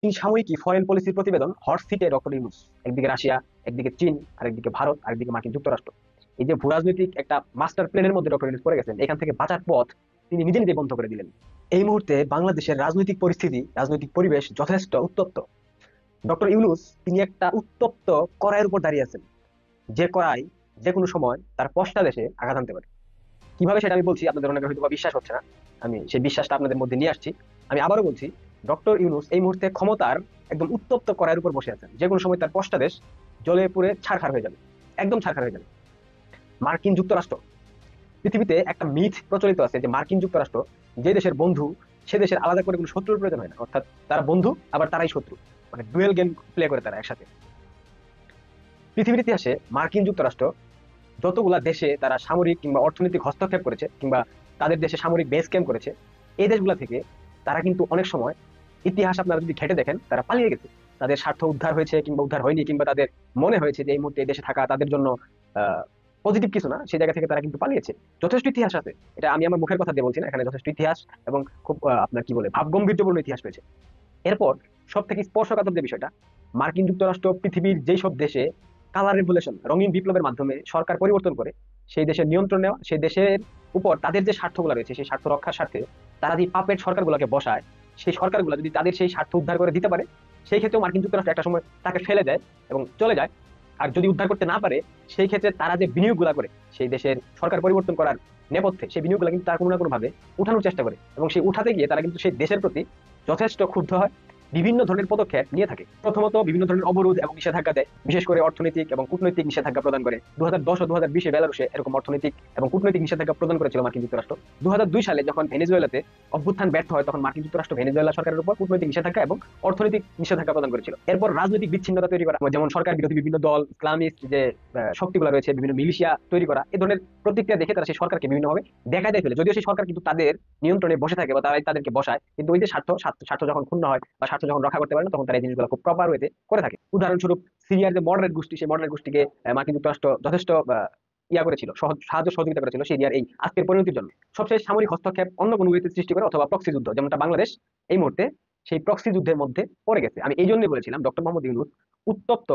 মার্কিন সাময়িকী ফরেন পলিসির প্রতিবেদন হট সিটে ডক্টর ইউনূস। একদিকে রাশিয়া, একদিকে চীন, আরেকদিকে ভারত, আরেকদিকে মার্কিন যুক্তরাষ্ট্র। এই যে ভূরাজনৈতিক একটা মাস্টার প্ল্যানের মধ্যে ডক্টর ইউনূস পড়ে গেছেন, এখান থেকে বাঁচার পথ তিনি নিজে নিজে বন্ধ করে দিলেন। এই মুহূর্তে বাংলাদেশের রাজনৈতিক পরিস্থিতি, রাজনৈতিক পরিবেশ যথেষ্ট উত্তপ্ত। ডক্টর ইউনূস তিনি একটা উত্তপ্ত কড়াইয়ের উপর দাঁড়িয়ে আছেন, যে কড়াই যে কোনো সময় তার পশ্চা দেশে আঘাত আনতে পারে। কিভাবে সেটা আমি বলছি, আপনাদের অনেকের হয়তো বা বিশ্বাস হচ্ছে না। আমি সেই বিশ্বাসটা আপনাদের মধ্যে নিয়ে আসছি। আমি আবারও বলছি, ডক্টর ইউনূস এই মুহূর্তে ক্ষমতার একদম উত্তপ্ত কড়াইয়ের উপর বসে আছেন, যে কোনো সময় তার পশ্চা দেশ জ্বলে পুড়ে ছারখার হয়ে যাবে, একদম ছারখার হয়ে যাবে। মার্কিন যুক্তরাষ্ট্র, পৃথিবীতে একটা মিথ প্রচলিত আছে যে মার্কিন যুক্তরাষ্ট্র যে দেশের বন্ধু, সে দেশের আলাদা করে কোনো শত্রুর প্রয়োজন হয় না। অর্থাৎ তারা বন্ধু আবার তারাই শত্রু, মানে ডুয়েল গেম প্লে করে তারা একসাথে। পৃথিবীর ইতিহাসে মার্কিন যুক্তরাষ্ট্র যতগুলা দেশে তারা সামরিক কিংবা অর্থনৈতিক হস্তক্ষেপ করেছে, কিংবা তাদের দেশে সামরিক বেস ক্যাম্প করেছে, এই দেশগুলা থেকে তারা কিন্তু অনেক সময়, ইতিহাস আপনারা যদি ঘেটে দেখেন, তারা পালিয়ে গেছে। তাদের স্বার্থ উদ্ধার হয়েছে কিংবা উদ্ধার হয়নি, কিংবা তাদের মনে হয়েছে যে এই মুহূর্তে এই দেশে থাকা তাদের জন্য পজিটিভ কিছু না, সেই জায়গা থেকে তারা কিন্তু পালিয়েছে। যথেষ্ট ইতিহাস আছে, এটা আমি আমার মুখের কথা দিয়ে বলছি না, এখানে যথেষ্ট ইতিহাস এবং খুব আপনার কি বলে ভাবগম্ভীর্যপূর্ণ ইতিহাস রয়েছে। এরপর সব থেকে স্পর্শকাতর যে বিষয়টা, মার্কিন যুক্তরাষ্ট্র পৃথিবীর যেই সব দেশে কালার রেভলিউশন, রঙিন বিপ্লবের মাধ্যমে সরকার পরিবর্তন করে সেই দেশের নিয়ন্ত্রণ নেওয়া, সেই দেশের উপর তাদের যে স্বার্থগুলো রয়েছে সেই স্বার্থ রক্ষার স্বার্থে তারা যে পাপেট সরকারগুলোকে বসায়, সেই সরকারগুলো যদি তাদের সেই স্বার্থ উদ্ধার করে দিতে পারে, সেই ক্ষেত্রেও মার্কিন যুক্তরাষ্ট্র একটা সময় তাকে ফেলে দেয় এবং চলে যায়। আর যদি উদ্ধার করতে না পারে, সেই ক্ষেত্রে তারা যে বিনিয়োগগুলো করে সেই দেশের সরকার পরিবর্তন করার নেপথ্যে, সেই বিনিয়োগগুলো কিন্তু তারা কোনো না কোনো ভাবে উঠানোর চেষ্টা করে, এবং সেই উঠাতে গিয়ে তারা কিন্তু সেই দেশের প্রতি যথেষ্ট ক্ষুব্ধ হয়, বিভিন্ন ধরনের পদক্ষেপ নিয়ে থাকে। প্রথমত বিভিন্ন ধরনের অবরোধ এবং নিষেধাজ্ঞা দেয়, বিশেষ করে অর্থনৈতিক এবং কূটনৈতিক নিষেধাজ্ঞা প্রদান করে। 2010 ও 2020 বেলারুশে এরকম অর্থনৈতিক এবং কূটনৈতিক নিষেধাজ্ঞা প্রদান করেছিল মার্কিন যুক্তরাষ্ট্র। 2002 সালে যখন ভেনেজুয়েলাতে অভ্যুত্থান ব্যর্থ হয়, তখন মার্কিন যুক্তরাষ্ট্র ভেনেজুয়েলা সরকারের উপর কূটনৈতিক নিষেধাজ্ঞা এবং অর্থনৈতিক নিষেধাজ্ঞা প্রদান করেছিল। এরপর রাজনৈতিক বিচ্ছিন্নতা তৈরি করা, যেমন সরকার বিরোধী বিভিন্ন দল, ইসলামিস্ট যে শক্তিগুলো রয়েছে, বিভিন্ন মিলিশিয়া তৈরি করা, এই ধরনের প্রতিক্রিয়া দেখে তারা সেই সরকারকে বিভিন্নভাবে দেখায় দেয় ফেলে। যদিও সেই সরকার কিন্তু তাদের নিয়ন্ত্রণে বসে থাকে বা তারাই তাদেরকে বসায়, কিন্তু ওই যে স্বার্থ স্বার্থ যখন ক্ষুণ্ণ হয় বা স্বার্থ যখন রক্ষা করতে পারে না, তখন তারা এই জিনিসগুলো খুব প্রপার ওয়েতে করে থাকে। উদাহরণস্বরূপ সিরিয়ার যে মডারেট গোষ্ঠী, সেই মডারেট গোষ্ঠীকে মার্কিন যুক্তরাষ্ট্র যথেষ্ট ইয়া করেছিল, সাহায্য সহযোগিতা করেছিল সিরিয়ার এই আজকের পরিণতির জন্য। সবশেষ সামরিক হস্তক্ষেপ অন্য কোনো ওয়েতে সৃষ্টি করে, অথবা প্রক্সি যুদ্ধ, যেমনটা বাংলাদেশ এই মুহূর্তে সেই প্রক্সি যুদ্ধের মধ্যে পড়ে গেছে। আমি এই জন্যই বলেছিলাম ডক্টর মোহাম্মদ ইউনূস উত্তপ্ত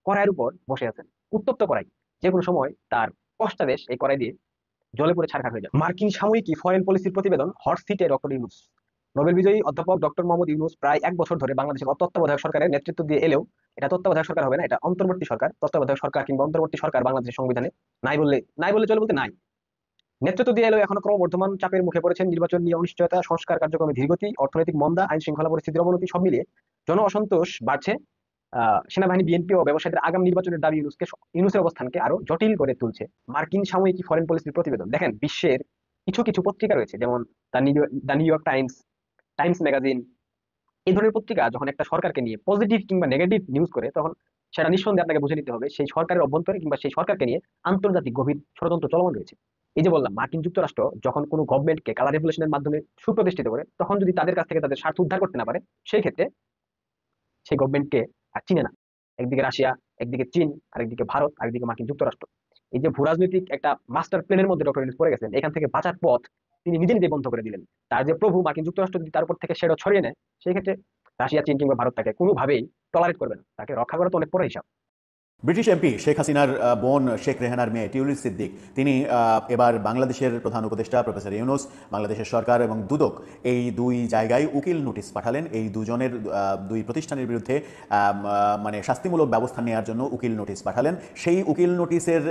কড়াইয়ের উপর বসে আছেন। উত্তপ্ত কড়াই, যে কোনো সময় তার পশ্চাদেশ এই কড়াই দিয়ে জ্বলে পুড়ে ছারখার হয়ে যাবে। মার্কিন সাময়িকী ফরেন পলিসির প্রতিবেদন হট সিটে ডক্টর ইউনূস। নোবেল বিজয়ী অধ্যাপক ডক্টর মোহাম্মদ ইউনূস প্রায় 1 বছর ধরে বাংলাদেশের তত্ত্বাবধায়ক সরকারের নেতৃত্ব দিয়ে এলেও, এটা তত্ত্বাবধায়ক সরকার হবে না, এটা অন্তর্বর্তী সরকার। তত্ত্বাবধায়ক সরকার কিংবা অন্তর্বর্তী সরকার বাংলাদেশের সংবিধানে নাই বললে চলে, বলতে নাই। নেতৃত্ব দিয়ে এলেও এখনো ক্রমবর্ধমান চাপের মুখে পড়েছেন। নির্বাচন নিয়ে অনিশ্চয়তা, সংস্কার কার্যক্রমে ধীরগতি, অর্থনৈতিক মন্দা, আইন শৃঙ্খলা পরিস্থিতির অবনতি সব মিলিয়ে জন অসন্তোষ বাড়ছে। সেনাবাহিনী, বিএনপি ও ব্যবসায়ীদের আগাম নির্বাচনের দাবি ইউনূসের অবস্থানকে আরো জটিল করে তুলছে। মার্কিন সাময়িকী ফরেন পলিসির প্রতিবেদন দেখেন, বিশ্বের কিছু কিছু পত্রিকা রয়েছে, যেমন the new York Times, Times magazine, এই ধরনের পত্রিকা যখন একটা সরকারকে নিয়ে পজিটিভ কিংবা নেগেটিভ নিউজ করে, তখন সেটা নিঃসন্দেহে আপনাকে বুঝে নিতে হবে সেই সরকারের অভ্যন্তরে কিংবা সেই সরকারকে নিয়ে আন্তর্জাতিক গভীর ষড়যন্ত্র চলমান রয়েছে। এই যে বললাম, মার্কিন যুক্তরাষ্ট্র যখন কোনো গভর্নমেন্টকে কালার রেভলিউশনের মাধ্যমে সুপ্রতিষ্ঠিত করে, তখন যদি তাদের কাছ থেকে তাদের স্বার্থ উদ্ধার করতে না পারে, সেই ক্ষেত্রে সেই গভর্নমেন্টকে আর চিনে না। একদিকে রাশিয়া, একদিকে চীন, আরেকদিকে ভারত, আরেকদিকে মার্কিন যুক্তরাষ্ট্র। এই যে ভূরাজনৈতিক একটা মাস্টার প্ল্যানের মধ্যে ডক্টর ইউনূস পড়ে গেছেন, এখান থেকে বাঁচার পথ তিনি নিজে নিজে বন্ধ করে দিলেন। তার যে প্রভু মার্কিন যুক্তরাষ্ট্র যদি তার উপর থেকে সেটা ছড়িয়ে নেয়, সেই ক্ষেত্রে রাশিয়া, চীন কিংবা ভারত তাকে কোনোভাবেই টলারেট করবে না। তাকে রক্ষা করা তো অনেক পরে হিসাব। ব্রিটিশ এমপি শেখ হাসিনার বোন শেখ রেহানার মেয়ে টিউলিপ সিদ্দিক, তিনি এবার বাংলাদেশের প্রধান উপদেষ্টা প্রফেসর ইউনূস, বাংলাদেশের সরকার এবং দুদক, এই দুই জায়গায় উকিল নোটিশ পাঠালেন। এই দুজনের দুই প্রতিষ্ঠানের বিরুদ্ধে মানে শাস্তিমূলক ব্যবস্থা নেওয়ার জন্য উকিল নোটিশ পাঠালেন। সেই উকিল নোটিশের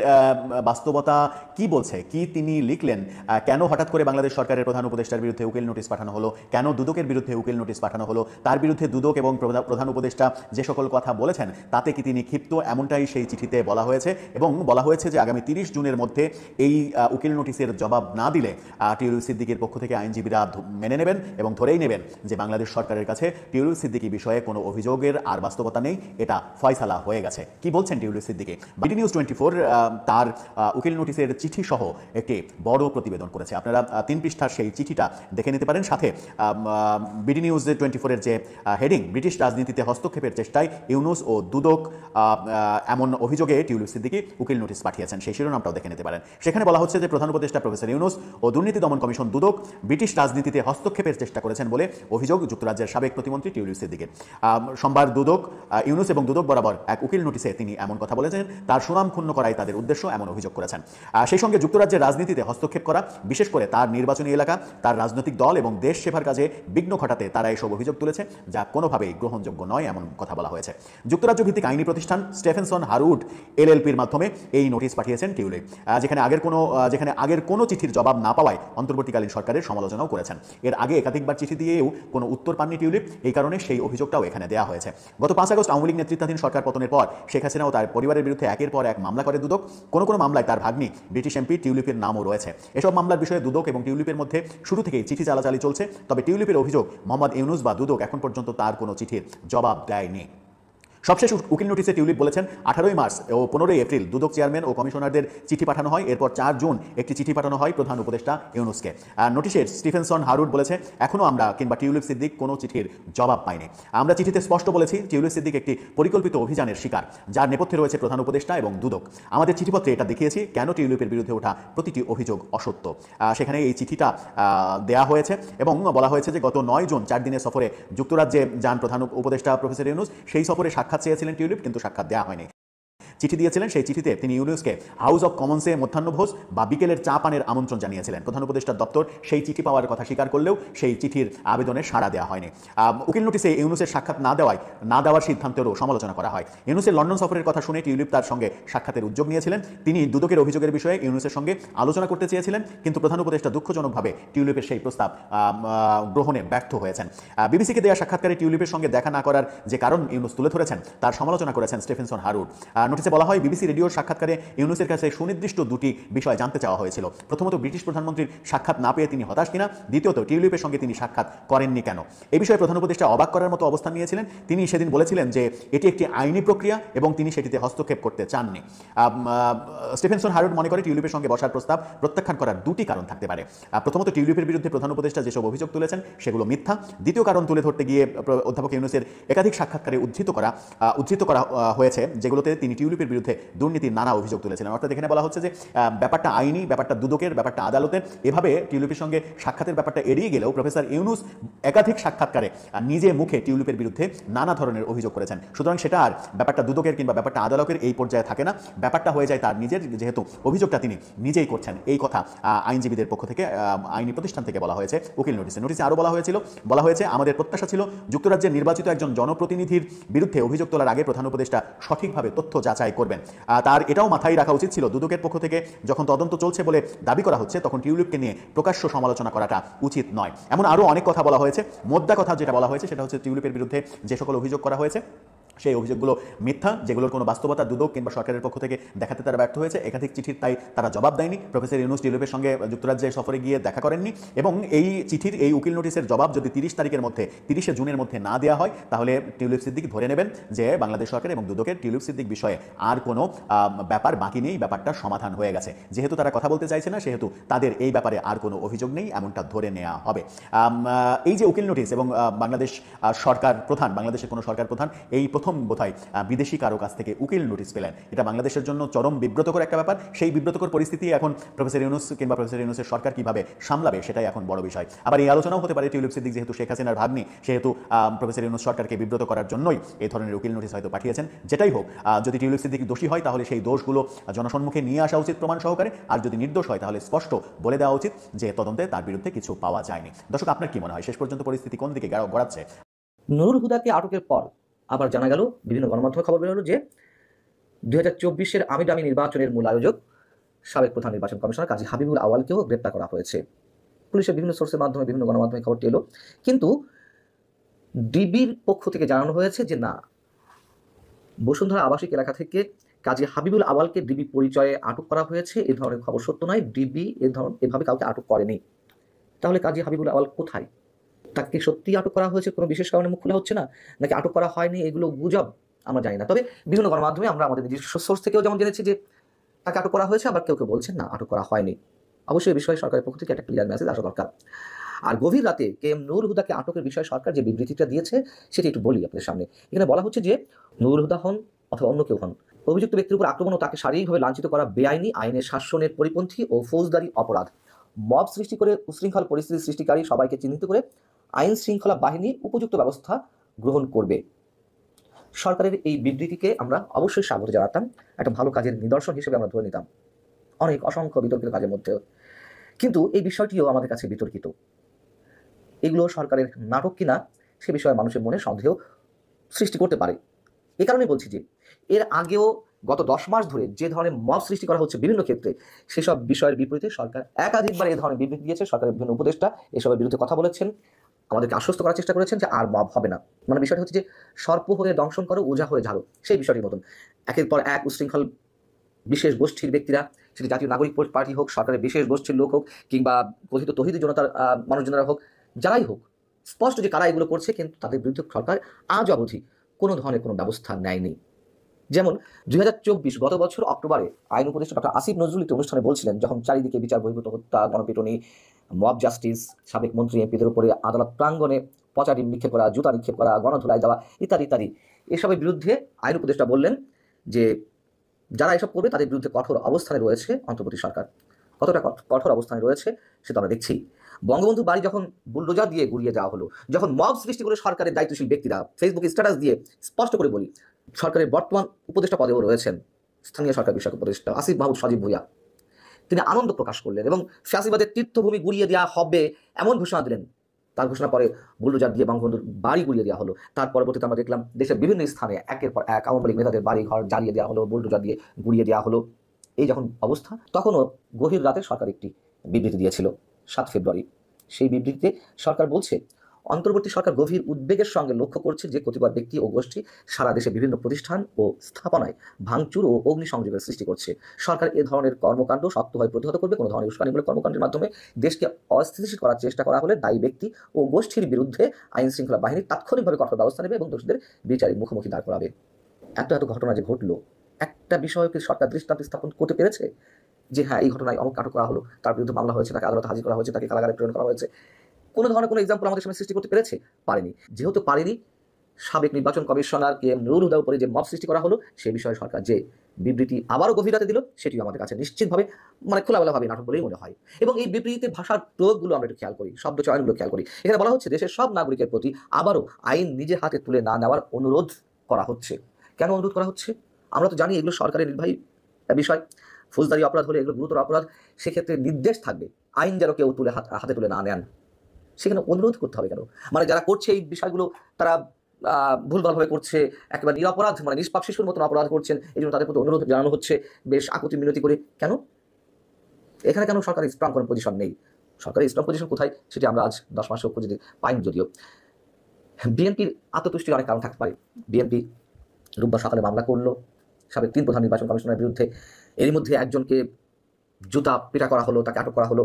বাস্তবতা কি বলছে, কি তিনি লিখলেন, কেন হঠাৎ করে বাংলাদেশ সরকারের প্রধান উপদেষ্টার বিরুদ্ধে উকিল নোটিশ পাঠানো হলো, কেন দুদকের বিরুদ্ধে উকিল নোটিশ পাঠানো হলো, তার বিরুদ্ধে দুদক এবং প্রধান উপদেষ্টা যে সকল কথা বলেছেন তাতে কি তিনি ক্ষিপ্ত, এমনটাই সেই চিঠিতে বলা হয়েছে। এবং বলা হয়েছে যে আগামী 30 জুনের মধ্যে এই উকিল নোটিশের জবাব না দিলে টিউলিপ সিদ্দিকির পক্ষ থেকে আইনজীবীরা মেনে নেবেন এবং ধরেই নেবেন যে বাংলাদেশ সরকারের কাছে টিউলিপ সিদ্দিকি বিষয়ে কোনো অভিযোগের আর বাস্তবতা নেই, এটা ফয়সালা হয়ে গেছে। কি বলছেন টিউলিপ সিদ্দিকি? বিডি নিউজ 24 তার উকিল নোটিশের চিঠি সহ একটি বড় প্রতিবেদন করেছে। আপনারা 3 পৃষ্ঠার সেই চিঠিটা দেখে নিতে পারেন। সাথে বিডি নিউজ 24 এর যে হেডিং, ব্রিটিশ রাজনীতিতে হস্তক্ষেপের চেষ্টায় ইউনূস ও দুদক এমন অভিযোগে টিউলিপ সিদ্দিকী উকিল নোটিশ পাঠিয়েছেন, সেই শিরোনামটাও দেখে নিতে পারেন। সেখানে বলা হচ্ছে যে প্রধান উপদেষ্টা প্রফেসর ইউনূস ও দুর্নীতি দমন কমিশন দুদক ব্রিটিশ রাজনীতিতে হস্তক্ষেপের চেষ্টা করেছেন বলে অভিযোগ যুক্তরাজ্যের সাবেক প্রতিমন্ত্রী টিউলিপ সিদ্দিকীর। সোমবার দুদক ইউনূস এবং দুদক বরাবর এক উকিল নোটিশে তিনি এমন কথা বলেছেন, তার সুনাম ক্ষুণ্ণ করাই তাদের উদ্দেশ্য, এমন অভিযোগ করেছেন। সেই সঙ্গে যুক্তরাজ্যের রাজনীতিতে হস্তক্ষেপ করা, বিশেষ করে তার নির্বাচনী এলাকা, তার রাজনৈতিক দল এবং দেশ সেবার কাজে বিঘ্ন ঘটাতে তারা এসব অভিযোগ তুলেছে, যা কোনোভাবেই গ্রহণযোগ্য নয়, এমন কথা বলা হয়েছে। যুক্তরাজ্য ভিত্তিক আইনি প্রতিষ্ঠান স্টেফেনসন হারউড এলএলপির মাধ্যমে এই নোটিশ পাঠিয়েছেন টিউলিপ, যেখানে আগের কোনো চিঠির জবাব না পাওয়ায় অন্তর্বর্তীকালীন সরকারের সমালোচনাও করেছেন। এর আগে একাধিকবার চিঠি দিয়েও কোনো উত্তর পাননি টিউলিপ, এই কারণে সেই অভিযোগটাও এখানে দেওয়া হয়েছে। গত 5 আগস্ট আওয়ামী লীগ নেতৃত্বাধীন সরকার পতনের পর শেখ হাসিনা ও তার পরিবারের বিরুদ্ধে একের পর এক মামলা করে দুদক। কোনো মামলায় তার ভাগ্নি ব্রিটিশ এমপি টিউলিপের নামও রয়েছে। এসব মামলার বিষয়ে দুদক এবং টিউলিপের মধ্যে শুরু থেকেই চিঠি চালাচালি চলছে। তবে টিউলিপের অভিযোগ, মোহাম্মদ ইউনূস বা দুদক এখন পর্যন্ত তার কোনো চিঠির জবাব দেয়নি। সবশেষ উকিল নোটিশে টিউলিপ বলেছেন, 18 মার্চ ও 15 এপ্রিল দুদক চেয়ারম্যান ও কমিশনারদের চিঠি পাঠানো হয়। এরপর 4 জুন একটি চিঠি পাঠানো হয় প্রধান উপদেষ্টা ইউনূসকে। নোটিশের স্টিফেনসন হারউড বলেছে, এখনও আমরা কিংবা টিউলিপ সিদ্দিক কোনো চিঠির জবাব পাইনি। আমরা চিঠিতে স্পষ্ট বলেছি, টিউলিপ সিদ্দিক একটি পরিকল্পিত অভিযানের শিকার, যার নেপথ্যে রয়েছে প্রধান উপদেষ্টা এবং দুদক। আমাদের চিঠিপত্রে এটা দেখিয়েছি কেন টিউলিপের বিরুদ্ধে ওঠা প্রতিটি অভিযোগ অসত্য। সেখানে এই চিঠিটা দেয়া হয়েছে এবং বলা হয়েছে যে গত 9 জুন 4 দিনের সফরে যুক্তরাজ্যে যান প্রধান উপদেষ্টা প্রফেসর ইউনূস। সেই সফরে সাক্ষাৎ চেয়েছিলেন টিউলিপ, কিন্তু সাক্ষাৎ দেওয়া হয়নি। চিঠি দিয়েছিলেন, সেই চিঠিতে তিনি ইউনূসকে হাউস অব কমন্সে মধ্যাহ্নভোজ বা বিকেলের চা পানের আমন্ত্রণ জানিয়েছিলেন। প্রধান উপদেষ্টার দপ্তর সেই চিঠি পাওয়ার কথা স্বীকার করলেও সেই চিঠির আবেদনে সাড়া দেওয়া হয়নি। উকিল নোটিশে ইউনূসের সাক্ষাৎ না দেওয়ার সিদ্ধান্তেরও সমালোচনা করা হয়। ইউনূসের লন্ডন সফরের কথা শুনে টিউলিপ তার সঙ্গে সাক্ষাতের উদ্যোগ নিয়েছিলেন। তিনি দুদকের অভিযোগের বিষয়ে ইউনূসের সঙ্গে আলোচনা করতে চেয়েছিলেন, কিন্তু প্রধান উপদেষ্টা দুঃখজনকভাবে টিউলিপের সেই প্রস্তাব গ্রহণে ব্যর্থ হয়েছেন। বিবিসিকে দেওয়া সাক্ষাৎকারে টিউলিপের সঙ্গে দেখা না করার যে কারণ ইউনূস তুলে ধরেছেন, তার সমালোচনা করেছেন স্টিফেনসন হারউড। নোটিশে বলা হয়, বিবিসি রেডিওর সাক্ষাৎকারে ইউনূসের কাছে সুনির্দিষ্ট দুটি বিষয় জানতে চাওয়া হয়েছিল। প্রথমত, ব্রিটিশ প্রধানমন্ত্রীর সাক্ষাৎ না পেয়ে তিনি হতাশ কিনা। দ্বিতীয়ত, টিউলিপের সঙ্গে তিনি সাক্ষাৎ করেননি কেন। এই বিষয়ে প্রধান উপদেষ্টা অবাক করার মতো অবস্থান নিয়েছিলেন। তিনি সেদিন বলেছিলেন যে এটি একটি আইনি প্রক্রিয়া এবং তিনি সেটিতে হস্তক্ষেপ করতে চাননি। স্টিফেনসন হারউড মনে করে টিউলিপের সঙ্গে বসার প্রস্তাব প্রত্যাখ্যান করার দুটি কারণ থাকতে পারে। প্রথমত, টিউলিপের বিরুদ্ধে প্রধান উপদেষ্টা যেসব অভিযোগ তুলেছেন সেগুলো মিথ্যা। দ্বিতীয় কারণ তুলে ধরতে গিয়ে অধ্যাপক ইউনূসের একাধিক সাক্ষাৎকারে উদ্ধৃত করা হয়েছে, যেগুলোতে তিনি টিউলিপের বিরুদ্ধে দুর্নীতির নানা অভিযোগ তুলেছিলেন। অর্থাৎ এখানে বলা হচ্ছে যে ব্যাপারটা আইনি, ব্যাপারটা দুদকের, ব্যাপারটা আদালতের। এভাবে টিউলিপের সঙ্গে সাক্ষাতের ব্যাপারটা এড়িয়ে গেলেও প্রফেসর ইউনূস একাধিক সাক্ষাৎকারে নিজে মুখে টিউলিপের বিরুদ্ধে নানা ধরনের অভিযোগ করেছেন। সুতরাং সেটা আর ব্যাপারটা দুদকের কিংবা ব্যাপারটা আদালতের এই পর্যায়ে থাকে না, ব্যাপারটা হয়ে যায় তার নিজের, যেহেতু অভিযোগটা তিনি নিজেই করছেন। এই কথা আইনজীবীদের পক্ষ থেকে, আইনি প্রতিষ্ঠান থেকে বলা হয়েছে উকিল নোটিশে আরও বলা হয়েছে, আমাদের প্রত্যাশা ছিল যুক্তরাজ্যের নির্বাচিত একজন জনপ্রতিনিধির বিরুদ্ধে অভিযোগ তোলার আগে প্রধান উপদেষ্টা সঠিকভাবে তথ্য যাচাই করবেন। তার এটাও মাথায় রাখা উচিত ছিল, দুদকের পক্ষ থেকে যখন তদন্ত চলছে বলে দাবি করা হচ্ছে, তখন টিউলিপকে নিয়ে প্রকাশ্য সমালোচনা করাটা উচিত নয়। এমন আরও অনেক কথা বলা হয়েছে। মোদ্দা কথা যেটা বলা হয়েছে সেটা হচ্ছে, টিউলিপের বিরুদ্ধে যে সকল অভিযোগ করা হয়েছে সেই অভিযোগগুলো মিথ্যা, যেগুলোর কোনো বাস্তবতা দুদক কিংবা সরকারের পক্ষ থেকে দেখাতে তারা ব্যর্থ হয়েছে। একাধিক চিঠির তাই তারা জবাব দেয়নি। প্রফেসর ইউনূস টিউলিপের সঙ্গে যুক্তরাজ্যে সফরে গিয়ে দেখা করেননি এবং এই চিঠির, এই উকিল নোটিশের জবাব যদি 30 জুনের মধ্যে না দেওয়া হয়, তাহলে টিউলিপ সিদ্দিক ধরে নেবেন যে বাংলাদেশ সরকার এবং দুদকের টিউলিপ সিদ্দিক বিষয়ে আর কোনো ব্যাপার বাকি নেই, ব্যাপারটা সমাধান হয়ে গেছে। যেহেতু তারা কথা বলতে চাইছে না, সেহেতু তাদের এই ব্যাপারে আর কোনো অভিযোগ নেই, এমনটা ধরে নেওয়া হবে। এই যে উকিল নোটিশ এবং বাংলাদেশের কোনো সরকার প্রধান এই প্রথম বোধহয় বিদেশি কারো কাছ থেকে উকিল নোটিশ পেলেন, এটা বাংলাদেশের জন্য চরম বিব্রতকর একটা ব্যাপার। সেই বিব্রতকর পরিস্থিতি এখন প্রফেসর ইউনূস কিংবা প্রফেসর ইউনূসের সরকার কিভাবে সামলাবে, সেটাই এখন বড় বিষয়। আবার এই আলোচনাও হতে পারে, টিউলিপ সিদ্দিক যেহেতু শেখ হাসিনার ভাগ্নি, সেহেতু প্রফেসর ইউনূস সরকারকে বিব্রত করার জন্যই এই ধরনের উকিল নোটিশ হয়তো পাঠিয়েছেন। যেটাই হোক, যদি টিউলিপ সিদ্দিক দোষী হয় তাহলে সেই দোষগুলো জনসম্মুখে নিয়ে আসা উচিত প্রমাণ সহকারে, আর যদি নির্দোষ হয় তাহলে স্পষ্ট বলে দেওয়া উচিত যে তদন্তে তার বিরুদ্ধে কিছু পাওয়া যায়নি। দর্শক, আপনার কি মনে হয় শেষ পর্যন্ত পরিস্থিতি কোন দিকে গড়াচ্ছে? নুরুল হুদাকে আটকের পর আবার জানা গেল, বিভিন্ন গণমাধ্যমে খবর বের হলো যে 2024-এর আমির নির্বাচনের মূল আয়োজক সাবেক প্রধান নির্বাচন কমিশনার কাজী হাবিবুল আওয়ালকেও গ্রেপ্তার করা হয়েছে। পুলিশের বিভিন্ন সোর্সের মাধ্যমে, বিভিন্ন গণমাধ্যমে খবরটি এলো, কিন্তু ডিবির পক্ষ থেকে জানানো হয়েছে যে না, বসুন্ধরা আবাসিক এলাকা থেকে কাজী হাবিবুল আওয়ালকে ডিবি পরিচয়ে আটক করা হয়েছে, এই ধরনের খবর সত্য নয়। ডিবি এভাবে কাউকে আটক করেনি। তাহলে কাজী হাবিবুল আওয়াল কোথায়? তাকে সত্যি আটক করা হয়েছে, কোনো বিশেষ কারণে মুখ খোলা হচ্ছে না, নাকি আটক করা হয়নি, এগুলো গুজব, আমরা জানি না। তবে বিভিন্ন গণমাধ্যমে আমরা আমাদের নিজস্ব সোর্স থেকেও যেমন জেনেছি যে তাকে আটক করা হয়েছে, আবার কেউ কেউ বলছেন না, আটক করা হয়নি। অবশ্যই এই বিষয়ে সরকারের পক্ষ থেকে একটা ক্লিয়ার মেসেজ আসা দরকার। আর গভীর রাতে কেএম নুরুল হুদাকে আটকের বিষয়ে সরকার যে বিবৃতিটা দিয়েছে সেটি একটু বলি আপনাদের সামনে। এখানে বলা হচ্ছে যে নুরুল হুদা হন অথবা অন্য কেউ হন, অভিযুক্ত ব্যক্তির উপর আক্রমণ ও তাকে শারীরিকভাবে লাঞ্ছিত করা বেআইনি, আইনের শাসনের পরিপন্থী ও ফৌজদারি অপরাধ। মব সৃষ্টি করে উশৃঙ্খল পরিস্থিতি সৃষ্টিকারী সবাইকে চিহ্নিত করে আইন শৃঙ্খলা বাহিনী উপযুক্ত ব্যবস্থা গ্রহণ করবে। সরকারের এই বিবৃতিকে আমরা অবশ্যই স্বাগত জানাতাম, একটা ভালো কাজের নিদর্শন হিসেবে আমরা ধরে নিতাম অসংখ্য বিতর্কিত কাজের মধ্যে। কিন্তু এই বিষয়টিও আমাদের কাছে বিতর্কিত। এগুলো সরকারের নাটক কিনা সে বিষয়ে মানুষের মনে সন্দেহ সৃষ্টি করতে পারে। এ কারণে বলছি যে এর আগেও গত 10 মাস ধরে যে ধরনের মব সৃষ্টি করা হচ্ছে বিভিন্ন ক্ষেত্রে, সেসব বিষয়ের বিপরীতে সরকার একাধিকবার এই ধরনের বিবৃতি দিয়েছে। সরকারের বিভিন্ন উপদেষ্টা এসবের বিরুদ্ধে কথা বলেছেন, আমাদেরকে আশ্বস্ত করার চেষ্টা করেছেন যে আর মব হবে না। মানে বিষয়টা হচ্ছে যে সর্প হয়ে দংশন করো, ওঝা হয়ে ঝাড়ো, সেই বিষয়টির মতন একের পর এক উশৃঙ্খল বিশেষ গোষ্ঠীর ব্যক্তিরা, সেটি জাতীয় নাগরিক পার্টি হোক, সরকারের বিশেষ গোষ্ঠীর লোক হোক, কিংবা কথিত তৌহিদি জনতার মানুষজনেরা হোক, যারাই হোক, স্পষ্ট যে কারা এগুলো করছে, কিন্তু তাদের বিরুদ্ধে সরকার আজ অবধি কোনো ধরনের কোনো ব্যবস্থা নেয়নি। যেমন 2024 গত বছর অক্টোবরে আইন উপদেষ্টা ডক্টর আসিফ নজরুল একটি অনুষ্ঠানে বলছিলেন, যখন চারিদিকে বিচার বহির্ভূত হত্যা, গণপিটুনি, মব জাস্টিস, সাবেক মন্ত্রী এমপিদের উপরে আদালত প্রাঙ্গণে পচা ডিম নিক্ষেপ করা, জুতা নিক্ষেপ করা, গণধুলাই দেওয়া ইত্যাদি ইত্যাদি, এসবের বিরুদ্ধে আইন উপদেষ্টা বললেন যে যারা এসব করবে তাদের বিরুদ্ধে কঠোর অবস্থানে রয়েছে অন্তর্বর্তী সরকার। কতটা কঠোর অবস্থানে রয়েছে সেটা আমরা দেখছি। বঙ্গবন্ধু বাড়ি যখন বুলডোজার দিয়ে গুড়িয়ে দেওয়া হলো, যখন মব সৃষ্টি করে সরকারের দায়িত্বশীল ব্যক্তিরা ফেসবুকে স্ট্যাটাস দিয়ে স্পষ্ট করে বলি, সরকারের বর্তমান উপদেষ্টা পদেও রয়েছেন স্থানীয় সরকার বিষয়ক উপদেষ্টা আসিফ মাহমুদ সজীব ভুঁইয়া, তিনি আনন্দ প্রকাশ করলেন এবং ফ্যাসিবাদের তীর্থভূমি গুড়িয়ে দেওয়া হবে এমন ঘোষণা দিলেন। তার ঘোষণা পরে বুলডোজার দিয়ে বঙ্গবন্ধুর বাড়ি গুড়িয়ে দেওয়া হলো। তার পরবর্তীতে আমরা দেখলাম দেশের বিভিন্ন স্থানে একের পর এক আওয়ামী লীগ নেতাদের বাড়ি ঘর জ্বালিয়ে দেওয়া হলো, বুলডোজার দিয়ে গুড়িয়ে দেওয়া হলো। এই যখন অবস্থা, তখনও গভীর রাতে সরকার একটি বিবৃতি দিয়েছিল 7 ফেব্রুয়ারি। সেই বিবৃতিতে সরকার বলছে, অন্তর্বর্তী সরকার গভীর উদ্বেগের সঙ্গে লক্ষ্য করছে যে কতিপয় ব্যক্তি ও গোষ্ঠী সারা দেশে বিভিন্ন প্রতিষ্ঠান ও স্থাপনায় ভাঙচুর ও অগ্নিসংযোগের সৃষ্টি করছে। সরকার এ ধরনের কর্মকাণ্ড শক্তভাবে প্রতিহত করবে। কোনো ধরনের উস্কানিমূলক কর্মকাণ্ডের মাধ্যমে দেশকে অস্থিতিশীল করার চেষ্টা করা হলে দায়ী ব্যক্তি ও গোষ্ঠীর বিরুদ্ধে আইন শৃঙ্খলা বাহিনী তাৎক্ষণিকভাবে কঠোর ব্যবস্থা নেবে এবং দোষীদের বিচারের মুখোমুখি দাঁড় করাবে। এত ঘটনা যে ঘটলো, একটা বিষয়কে সরকার দৃষ্টান্ত স্থাপন করতে পেরেছে যে হ্যাঁ, এই ঘটনায় অমুক আটক করা হলো, তার বিরুদ্ধে মামলা হয়েছে, তাকে আদালতে হাজির করা হয়েছে, তাকে কারাগারে প্রেরণ করা হয়েছে? কোনো ধরনের কোনো এক্সাম্পল আমাদের সামনে সৃষ্টি করতে পেরেছে? পারেনি। যেহেতু পারেনি, সাবেক নির্বাচন কমিশনার কে এম নুরুল হুদার উপরে যে মব সৃষ্টি করা হলো, সে বিষয়ে সরকার যে বিবৃতি আবারও গভীর রাতে দিল, সেটিও আমাদের কাছে নিশ্চিতভাবে খোলামেলাভাবে নাটক বলেই মনে হয়। এবং এই বিবৃতিতে ভাষার প্রয়োগগুলো আমরা একটু খেয়াল করি, শব্দ চয়নগুলো খেয়াল করি। এখানে বলা হচ্ছে দেশের সব নাগরিকের প্রতি আবারও আইন নিজের হাতে তুলে না নেওয়ার অনুরোধ করা হচ্ছে। কেন অনুরোধ করা হচ্ছে? আমরা তো জানি এগুলো সরকারের নির্বাহী বিষয়, ফৌজদারি অপরাধ হলে এগুলো গুরুতর অপরাধ। সেক্ষেত্রে নির্দেশ থাকবে আইন যেন কেউ হাতে তুলে না নেন। সেখানে অনুরোধ করতে হবে কেন? মানে যারা করছে এই বিষয়গুলো, তারা ভুলভালভাবে করছে, একেবারে নিরপরাধ, মানে নিষ্পাপ শিশুর মতন অপরাধ করছেন, এই জন্য তাদের প্রতি অনুরোধ জানানো হচ্ছে বেশ আকুতি মিনতি করে। কেন এখানে কেন সরকারের স্ট্রং কোনো পজিশন নেই? সরকারের স্ট্রং পজিশন কোথায় সেটি আমরা আজ 10 মাসেও খুঁজে পাইনি। যদিও বিএনপির আত্মতুষ্টির অনেক কারণ থাকতে পারে। বিএনপি রোববার সকালে মামলা করলো সাবেক 3 প্রধান নির্বাচন কমিশনারের বিরুদ্ধে। এরই মধ্যে একজনকে জুতা পিটা করা হলো, তাকে আটক করা হলো।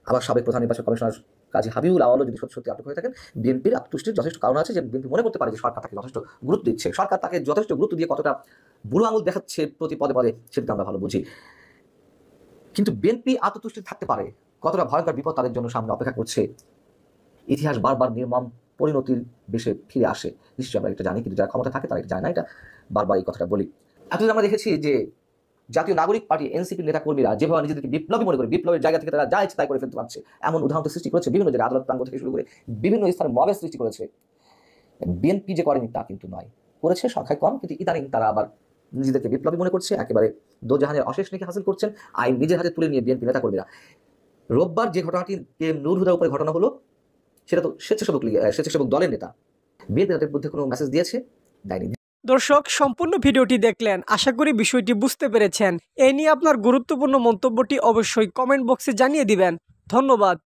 আবার সাবেক প্রধান নির্বাচন কমিশনার কাজী হাবিবুল আওয়ালও যদি সত্যি আটক হয়ে থাকেন, বিএনপির আত্মতুষ্টির যথেষ্ট কারণ আছে যে বিএনপি মনে করতে পারে যে সরকার তাকে যথেষ্ট গুরুত্ব দিচ্ছে। সরকার তাকে যথেষ্ট গুরুত্ব দিয়ে কতটা বুড়ো আঙুল দেখাচ্ছে প্রতি পদে পদে, সেটা আমরা ভালো বুঝি। কিন্তু বিএনপি আত্মতুষ্টি থাকতে পারে, কতটা ভয়ঙ্কর বিপদ তাদের জন্য সামনে অপেক্ষা করছে। ইতিহাস বারবার নির্মম পরিণতির বেশে ফিরে আসে, নিশ্চয়ই আমরা এটা জানি, কিন্তু যারা ক্ষমতা থাকে তারা এটা জানে না। এটা বারবার এই কথাটা বলি। এতদিন আমরা দেখেছি যে জাতীয় নাগরিক পার্টি এনসিপির নেতা কর্মীরা যেভাবে নিজেদেরকে বিপ্লবী মনে করে, বিপ্লবের জায়গা থেকে তারা যা ইচ্ছে তাই করে ফেলতে পারছে, এমন উদাহরণ সৃষ্টি করেছে বিভিন্ন জায়গায়, আদালত প্রাঙ্গণ থেকে শুরু করে বিভিন্ন স্থানে মবের সৃষ্টি করেছে। বিএনপি যে করেনি তা কিন্তু নয়, করেছে সংখ্যায় কম, কিন্তু ইদানিং তারা আবার নিজেদেরকে বিপ্লবী মনে করছে, একেবারে দোজাহানের অশেষ নাকি হাসিল করছেন আইন নিজের হাতে তুলে নিয়ে বিএনপি নেতা কর্মীরা। রোববার যে ঘটনাটি এম নুরুল হুদার উপরে ঘটনা হলো, সেটা তো স্বেচ্ছাসেবক দলের নেতা। বিএনপি তাদের বিরুদ্ধে কোনো মেসেজ দিয়েছে? দেয়নি। দর্শক, সম্পূর্ণ ভিডিওটি দেখলেন, আশা করি বিষয়টি বুঝতে পেরেছেন। এই নিয়ে আপনার গুরুত্বপূর্ণ মন্তব্যটি অবশ্যই কমেন্ট বক্সে জানিয়ে দিবেন। ধন্যবাদ।